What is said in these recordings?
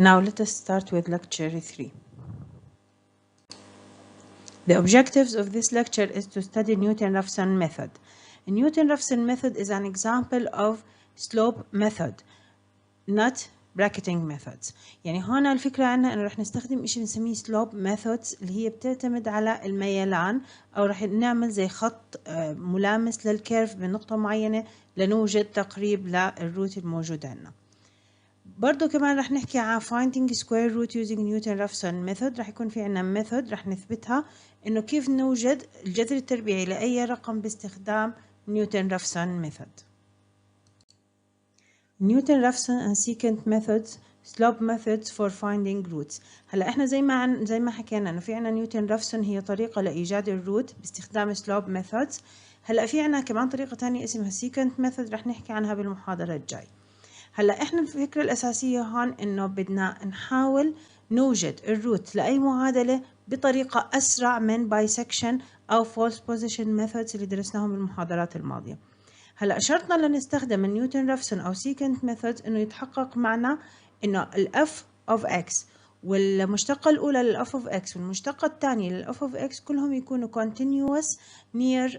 Now let us start with lecture 3. The objectives of this lecture is to study Newton-Raphson method. Newton-Raphson method is an example of slope method, not bracketing methods. يعني هون الفكرة عنا إنه رح نستخدم إشي بنسميه slope methods اللي هي بتعتمد على الميلان، أو رح نعمل زي خط ملامس للكيرف بنقطة معينة لنوجد تقريب للروت الموجود عنا. برضو كمان رح نحكي عن finding square root using Newton-Raphson method. رح يكون في عنا method رح نثبتها إنه كيف نوجد الجذر التربيعي لأي رقم باستخدام Newton-Raphson method. Newton-Raphson and secant methods, slope methods for finding roots. هلا احنا زي ما حكينا انه في عنا Newton-Raphson هي طريقة لإيجاد الروت باستخدام slope methods. هلا في عنا كمان طريقة تانية اسمها secant method رح نحكي عنها بالمحاضرة الجاي. هلا احنا الفكرة الأساسية هون إنه بدنا نحاول نوجد الروت لأي معادلة بطريقة أسرع من bisection أو false position methods اللي درسناهم بالمحاضرات الماضية. هلا شرطنا لنستخدم النيوتن-رافسون أو secant method إنه يتحقق معنا إنه ال f of x والمشتقة الأولى لل f of x والمشتقة الثانية لل f of x كلهم يكونوا continuous near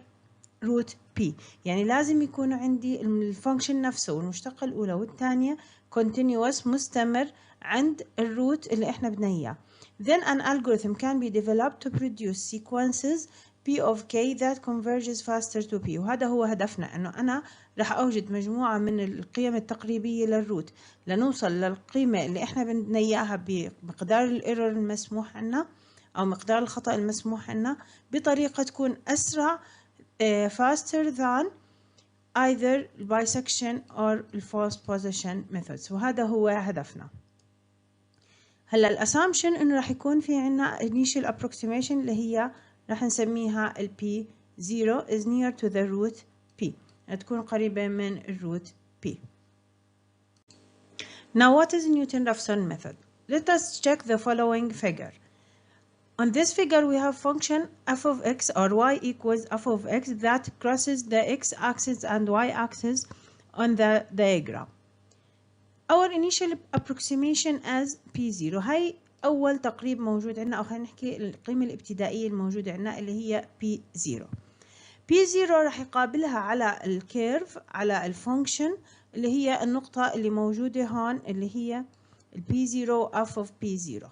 root p. يعني لازم يكونوا عندي الفانكشن نفسه والمشتقة الأولى والثانية continuous مستمر عند الروت اللي احنا بدنا إياه. Then an algorithm can be developed to produce sequences p of k that converges faster to p. وهذا هو هدفنا، إنه أنا رح أوجد مجموعة من القيم التقريبية للروت لنوصل للقيمة اللي احنا بدنا إياها بمقدار الايرور المسموح لنا أو مقدار الخطأ المسموح لنا بطريقة تكون أسرع faster than either bisection or false position methods. وهذا هو هدفنا. هلا الاسامبشن انه راح يكون في عنا initial approximation اللي هي راح نسميها ال p0 is near to the root p، تكون قريبة من الروت p. Now what is Newton-Raphson method? Let us check the following figure. On this figure we have function f of x or y equals f of x that crosses the x-axis and y-axis on the diagram. Our initial approximation as p0. هاي أول تقريب موجود عندنا، أو خلينا نحكي القيمة الابتدائية الموجودة عندنا اللي هي p0. p0 راح يقابلها على الكيرف على الفانكشن اللي هي النقطة اللي موجودة هون اللي هي p0 f of p0.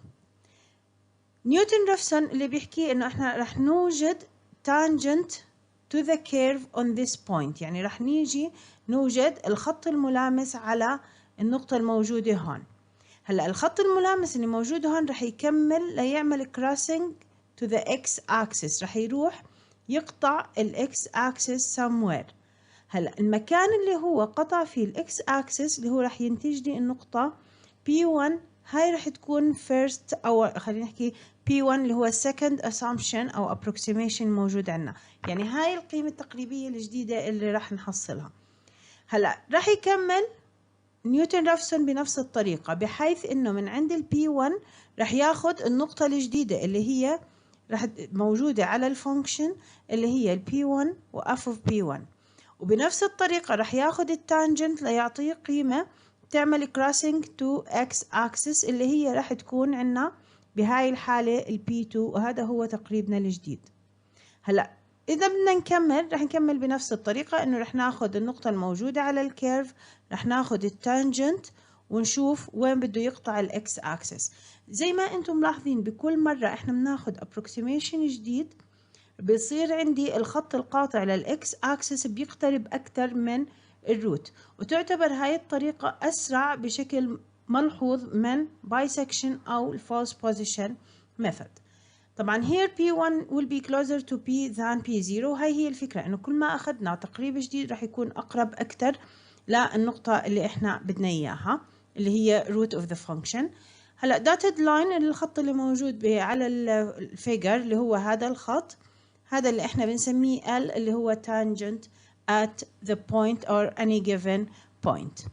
نيوتن-رافسون اللي بيحكي إنه إحنا رح نوجد tangent to the curve on this point، يعني رح نيجي نوجد الخط الملامس على النقطة الموجودة هون. هلا الخط الملامس اللي موجود هون رح يكمل ليعمل crossing to the x-axis، رح يروح يقطع ال x-axis somewhere. هلا المكان اللي هو قطع فيه ال x-axis اللي هو رح ينتج لي النقطة p1. هاي رح تكون first أو خلينا نحكي P1 اللي هو second assumption أو approximation موجود عنا، يعني هاي القيمة التقريبية الجديدة اللي رح نحصلها. هلا رح يكمل نيوتن-رافسون بنفس الطريقة، بحيث إنه من عند ال P1 رح ياخد النقطة الجديدة اللي هي رح موجودة على الفانكشن اللي هي ال P1 و f of P1، وبنفس الطريقة رح ياخد التانجنت ليعطيه قيمة تعمل crossing to x-axis اللي هي رح تكون عنا بهاي الحالة ال P2، وهذا هو تقريبنا الجديد. هلا إذا بدنا نكمل رح نكمل بنفس الطريقة، إنه رح ناخد النقطة الموجودة على الكيرف، رح ناخد التانجنت ونشوف وين بده يقطع ال x-axis. زي ما أنتم ملاحظين بكل مرة إحنا بناخد approximation جديد بيصير عندي الخط القاطع لل x-axis بيقترب أكثر من الروت، وتعتبر هاي الطريقة أسرع بشكل ملحوظ من bisection أو false position method. طبعا here P1 will be closer to P than P0. هاي هي الفكرة، إنه كل ما أخذنا تقريب جديد رح يكون أقرب أكثر للنقطة اللي إحنا بدنا إياها اللي هي root of the function. هلا dotted line الخط اللي موجود على الفيجر اللي هو هذا الخط، هذا اللي إحنا بنسميه L اللي هو tangent at the point or any given point.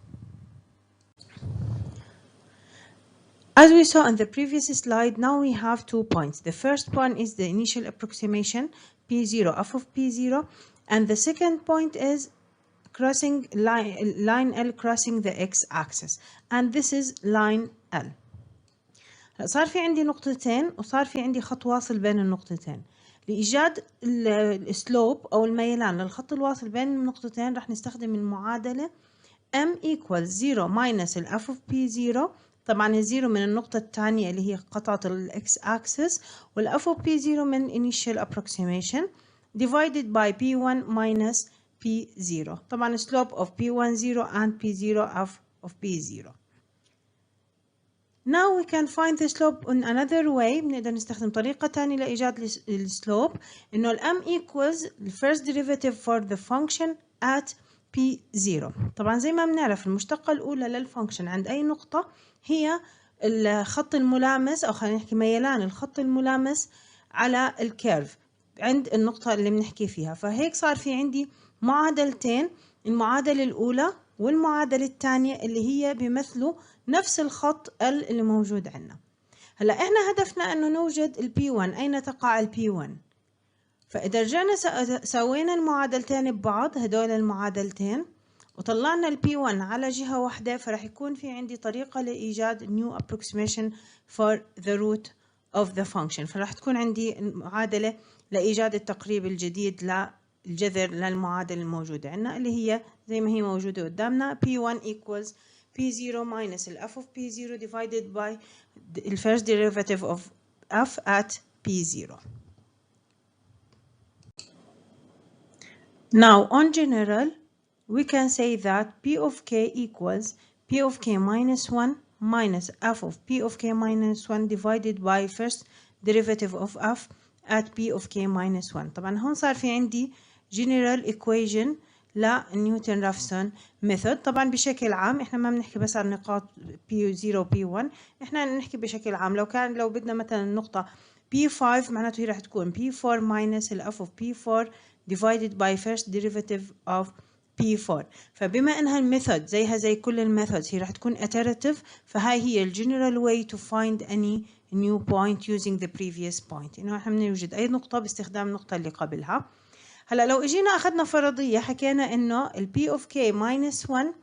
As we saw on the previous slide, now we have 2 points. The first one is the initial approximation P0 f of P0, and the second point is crossing line L crossing the x-axis, and this is line L. صار في عندي نقطتين وصار في عندي خط واصل بين النقطتين. لإيجاد السلوب أو الميلان للخط الواصل بين النقطتين راح نستخدم المعادلة m equals 0 minus ال f of p0. طبعا الزيرو من النقطة الثانية اللي هي قطعة ال x axis وال f of p0 من initial approximation divided by p1 minus p0. طبعا slope of p1 0 and p0 of p0. Now we can find the slope in another way. بنقدر نستخدم طريقة تانية لإيجاد السلوب، إنه ال m equals the first derivative for the function at p0. طبعا زي ما بنعرف المشتقة الأولى للفانكشن عند أي نقطة هي الخط الملامس، أو خلينا نحكي ميلان الخط الملامس على الكيرف عند النقطة اللي بنحكي فيها. فهيك صار في عندي معادلتين، المعادلة الأولى والمعادلة الثانية اللي هي بيمثلوا نفس الخط L اللي موجود عندنا. هلا احنا هدفنا انه نوجد ال P1. اين تقع ال P1؟ فاذا رجعنا سوينا المعادلتين ببعض، هدول المعادلتين، وطلعنا ال P1 على جهة واحدة، فرح يكون في عندي طريقة لإيجاد new approximation for the root of the function. فرح تكون عندي معادلة لإيجاد التقريب الجديد للجذر للمعادلة الموجودة عندنا اللي هي زي ما هي موجودة قدامنا P1 equals P0 minus ال f of P0 divided by the first derivative of f at P0. Now on general we can say that P of k equals P of k minus 1 minus f of P of k minus 1 divided by first derivative of f at P of k minus 1. طبعا هون صار في عندي general equation لنيوتن-رافسون ميثود. طبعا بشكل عام احنا ما بنحكي بس عن نقاط P0 و P1، احنا نحكي بشكل عام. لو بدنا مثلا النقطة P5 معناته هي راح تكون P4 minus ال f of P4 divided by first derivative of P4. فبما انها الميثود زيها زي كل الميثودز هي راح تكون iterative، فهاي هي ال general way to find any new point using the previous point. انه احنا بنوجد اي نقطة باستخدام النقطة اللي قبلها. هلا لو اجينا اخذنا فرضية حكينا انه ال P of k minus 1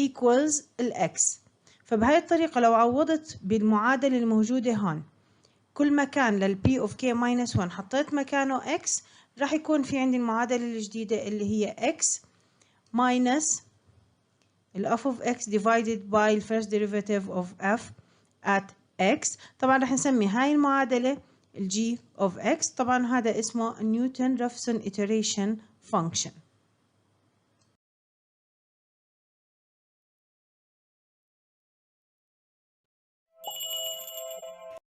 equals ال x، فبهاي الطريقة لو عوضت بالمعادلة الموجودة هون كل مكان لل P of k minus 1 حطيت مكانه x، راح يكون في عندي المعادلة الجديدة اللي هي x minus ال f of x divided by the first derivative of f at x. طبعا راح نسمي هاي المعادلة ال g of x. طبعا هذا اسمه Newton-Raphson iteration function.